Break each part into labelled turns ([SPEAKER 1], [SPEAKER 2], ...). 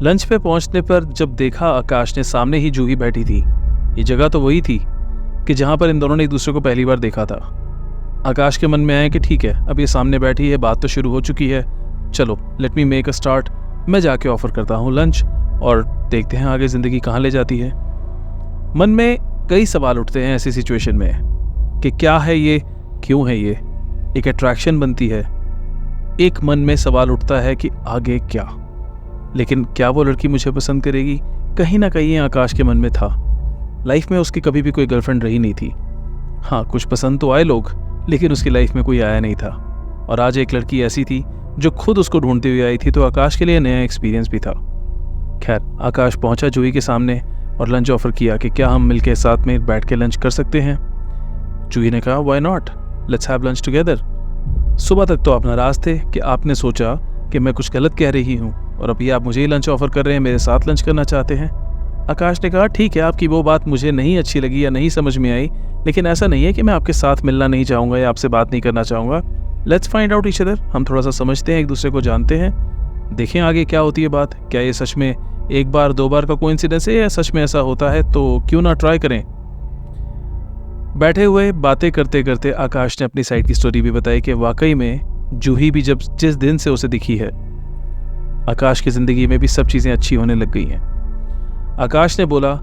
[SPEAKER 1] Lunch पे पहुंचने पर जब देखा आकाश ने, सामने ही जूही बैठी थी। ये जगह तो वही थी कि जहां पर इन दोनों ने एक दूसरे को पहली बार देखा था। आकाश के मन में आया कि ठीक है, अब ये सामने बैठी है, बात तो शुरू हो चुकी है, चलो let me make a start. मैं जाके ऑफर करता हूँ लंच और देखते हैं आगे ज़िंदगी कहाँ ले जाती है। मन में कई सवाल उठते हैं ऐसी सिचुएशन में कि क्या है ये, क्यों है ये, एक अट्रैक्शन बनती है। एक मन में सवाल उठता है कि आगे क्या, लेकिन क्या वो लड़की मुझे पसंद करेगी? कहीं ना कहीं आकाश के मन में था। लाइफ में उसकी कभी भी कोई गर्लफ्रेंड रही नहीं थी। हाँ, कुछ पसंद तो आए लोग, लेकिन उसकी लाइफ में कोई आया नहीं था। और आज एक लड़की ऐसी थी जो खुद उसको ढूंढती हुई आई थी, तो आकाश के लिए नया एक्सपीरियंस भी था। खैर, आकाश पहुंचा जूही के सामने और लंच ऑफर किया कि क्या हम मिलकर साथ में बैठ के लंच कर सकते हैं। जूही ने कहा why not, let's have lunch together. सुबह तक तो आप नाराज थे कि आपने सोचा कि मैं कुछ गलत कह रही हूँ और अभी आप मुझे ही लंच ऑफर कर रहे हैं, मेरे साथ लंच करना चाहते हैं। आकाश ने कहा ठीक है, आपकी वो बात मुझे नहीं अच्छी लगी या नहीं समझ में आई, लेकिन ऐसा नहीं है कि मैं आपके साथ मिलना नहीं चाहूँगा या आपसे बात नहीं करना चाहूँगा। Let's find out each other, हम थोड़ा सा समझते हैं, एक दूसरे को जानते हैं, देखें आगे क्या होती है बात। क्या ये सच में एक बार दो बार का कोइंसिडेंस है या सच में ऐसा होता है, तो क्यों ना ट्राई करें। बैठे हुए बातें करते करते आकाश ने अपनी साइड की स्टोरी भी बताई कि वाकई में जूही भी जब जिस दिन से उसे दिखी है, आकाश की ज़िंदगी में भी सब चीज़ें अच्छी होने लग गई हैं। आकाश ने बोला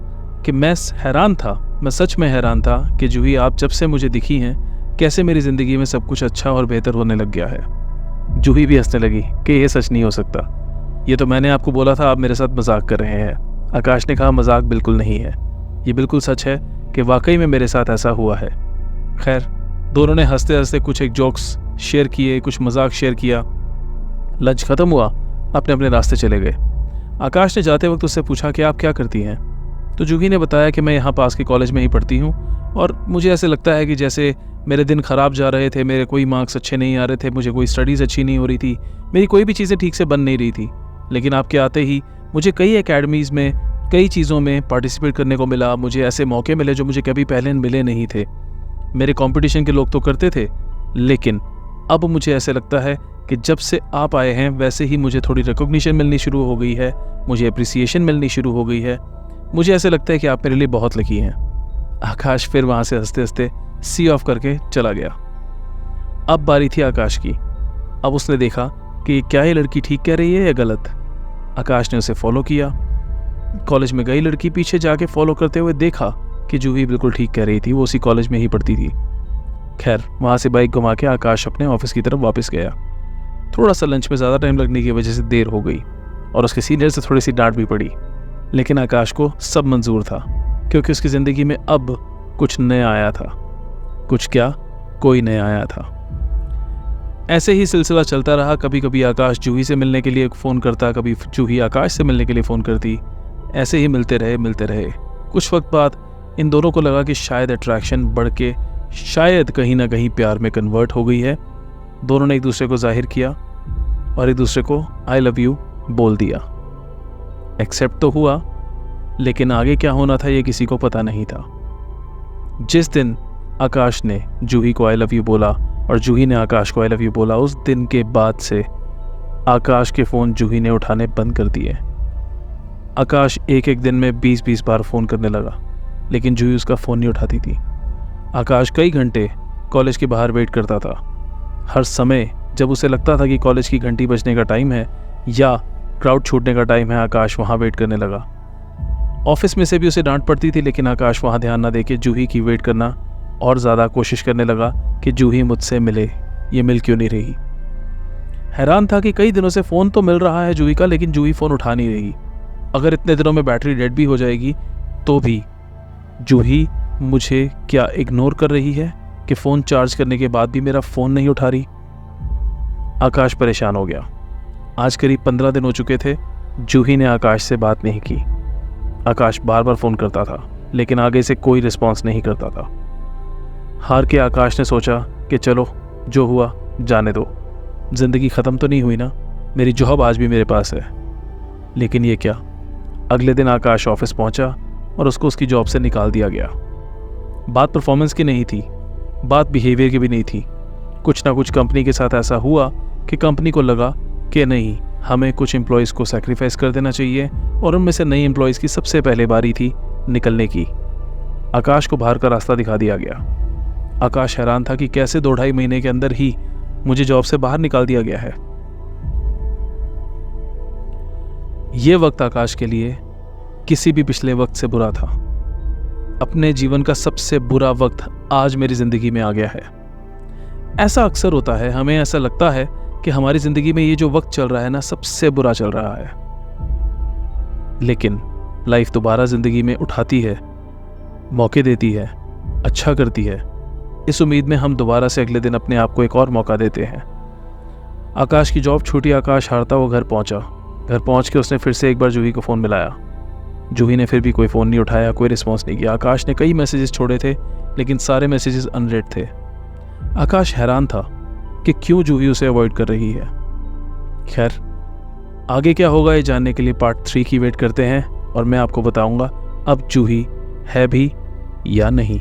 [SPEAKER 1] कि मैं हैरान था, मैं सच में हैरान था कि जूही आप जब से मुझे दिखी हैं, कैसे मेरी ज़िंदगी में सब कुछ अच्छा और बेहतर होने लग गया है। जूही भी हंसने लगी कि ये सच नहीं हो सकता, ये तो मैंने आपको बोला था, आप मेरे साथ मजाक कर रहे हैं। आकाश ने कहा मजाक बिल्कुल नहीं है, ये बिल्कुल सच है कि वाकई में मेरे साथ ऐसा हुआ है। खैर, दोनों ने हंसते हंसते कुछ एक जोक्स शेयर किए, कुछ मजाक शेयर किया। लंच ख़त्म हुआ, अपने अपने रास्ते चले गए। आकाश ने जाते वक्त उससे पूछा कि आप क्या करती हैं, तो जूही ने बताया कि मैं यहाँ पास के कॉलेज में ही पढ़ती हूँ और मुझे ऐसे लगता है कि जैसे मेरे दिन ख़राब जा रहे थे, मेरे कोई मार्क्स अच्छे नहीं आ रहे थे, मुझे कोई स्टडीज़ अच्छी नहीं हो रही थी, मेरी कोई भी चीज़ें ठीक से बन नहीं रही थी, लेकिन आपके आते ही मुझे कई एकेडमीज़ में कई चीज़ों में पार्टिसिपेट करने को मिला। मुझे ऐसे मौके मिले जो मुझे कभी पहले मिले नहीं थे। मेरे कंपटीशन के लोग तो करते थे, लेकिन अब मुझे ऐसे लगता है कि जब से आप आए हैं वैसे ही मुझे थोड़ी रिकॉग्निशन मिलनी शुरू हो गई है, मुझे अप्रिसिएशन मिलनी शुरू हो गई है। मुझे ऐसे लगता है कि आप मेरे लिए बहुत लकी हैं। आकाश फिर वहाँ से हंसते हंसते सी ऑफ करके चला गया। अब बारी थी आकाश की। अब उसने देखा कि क्या ये लड़की ठीक कह रही है या गलत। आकाश ने उसे फॉलो किया। कॉलेज में गई लड़की, पीछे जाके फॉलो करते हुए देखा कि जूही बिल्कुल ठीक कह रही थी, वो उसी कॉलेज में ही पढ़ती थी। खैर, वहाँ से बाइक घुमा के आकाश अपने ऑफिस की तरफ वापस गया। थोड़ा सा लंच में ज़्यादा टाइम लगने की वजह से देर हो गई और उसके सीनियर से थोड़ी सी डांट भी पड़ी, लेकिन आकाश को सब मंजूर था क्योंकि उसकी ज़िंदगी में अब कुछ नया आया था। कुछ क्या, कोई नया आया था। ऐसे ही सिलसिला चलता रहा। कभी कभी आकाश जूही से मिलने के लिए फ़ोन करता, कभी जूही आकाश से मिलने के लिए फ़ोन करती। ऐसे ही मिलते रहे। कुछ वक्त बाद इन दोनों को लगा कि शायद अट्रैक्शन बढ़ के शायद कहीं ना कहीं प्यार में कन्वर्ट हो गई है। दोनों ने एक दूसरे को जाहिर किया और एक दूसरे को आई लव यू बोल दिया। एक्सेप्ट तो हुआ, लेकिन आगे क्या होना था ये किसी को पता नहीं था। जिस दिन आकाश ने जूही को आई लव यू बोला और जूही ने आकाश को आई लव यू बोला, उस दिन के बाद से आकाश के फ़ोन जूही ने उठाने बंद कर दिए। आकाश एक एक दिन में 20-20 बार फ़ोन करने लगा, लेकिन जूही उसका फ़ोन नहीं उठाती थी। आकाश कई घंटे कॉलेज के बाहर वेट करता था। हर समय जब उसे लगता था कि कॉलेज की घंटी बजने का टाइम है या क्राउड छूटने का टाइम है, आकाश वहाँ वेट करने लगा। ऑफिस में से भी उसे डांट पड़ती थी, लेकिन आकाश वहाँ ध्यान न देके जूही की वेट करना और ज़्यादा कोशिश करने लगा कि जूही मुझसे मिले, ये मिल क्यों नहीं रही। हैरान था कि कई दिनों से फ़ोन तो मिल रहा है जूही का, लेकिन जूही फ़ोन उठा नहीं रही। अगर इतने दिनों में बैटरी डेड भी हो जाएगी तो भी जूही मुझे क्या इग्नोर कर रही है कि फ़ोन चार्ज करने के बाद भी मेरा फ़ोन नहीं उठा रही। आकाश परेशान हो गया। आज करीब 15 दिन हो चुके थे, जूही ने आकाश से बात नहीं की। आकाश बार बार फ़ोन करता था, लेकिन आगे से कोई रिस्पॉन्स नहीं करता था। हार के आकाश ने सोचा कि चलो जो हुआ जाने दो, ज़िंदगी ख़त्म तो नहीं हुई ना, मेरी जॉब आज भी मेरे पास है। लेकिन ये क्या, अगले दिन आकाश ऑफिस पहुंचा और उसको उसकी जॉब से निकाल दिया गया। बात परफॉर्मेंस की नहीं थी, बात बिहेवियर की भी नहीं थी। कुछ ना कुछ कंपनी के साथ ऐसा हुआ कि कंपनी को लगा कि नहीं, हमें कुछ एम्प्लॉयज़ को सैक्रिफाइस कर देना चाहिए और उनमें से नई एम्प्लॉयज़ की सबसे पहले बारी थी निकलने की। आकाश को बाहर का रास्ता दिखा दिया गया। आकाश हैरान था कि कैसे 2-2.5 महीने के अंदर ही मुझे जॉब से बाहर निकाल दिया गया है। ये वक्त आकाश के लिए किसी भी पिछले वक्त से बुरा था। अपने जीवन का सबसे बुरा वक्त आज मेरी जिंदगी में आ गया है। ऐसा अक्सर होता है, हमें ऐसा लगता है कि हमारी जिंदगी में ये जो वक्त चल रहा है ना, सबसे बुरा चल रहा है। लेकिन लाइफ दोबारा जिंदगी में उठाती है, मौके देती है, अच्छा करती है। इस उम्मीद में हम दोबारा से अगले दिन अपने आप को एक और मौका देते हैं। आकाश की जॉब छूटी। आकाश हारता हुआ घर पहुंचा। घर पहुंच के उसने फिर से एक बार जूही को फ़ोन मिलाया। जूही ने फिर भी कोई फ़ोन नहीं उठाया, कोई रिस्पॉन्स नहीं किया। आकाश ने कई मैसेजेस छोड़े थे, लेकिन सारे मैसेजेस अनरेड थे। आकाश हैरान था कि क्यों जूही उसे अवॉइड कर रही है। खैर, आगे क्या होगा ये जानने के लिए पार्ट 3 की वेट करते हैं और मैं आपको बताऊंगा अब जूही है भी या नहीं।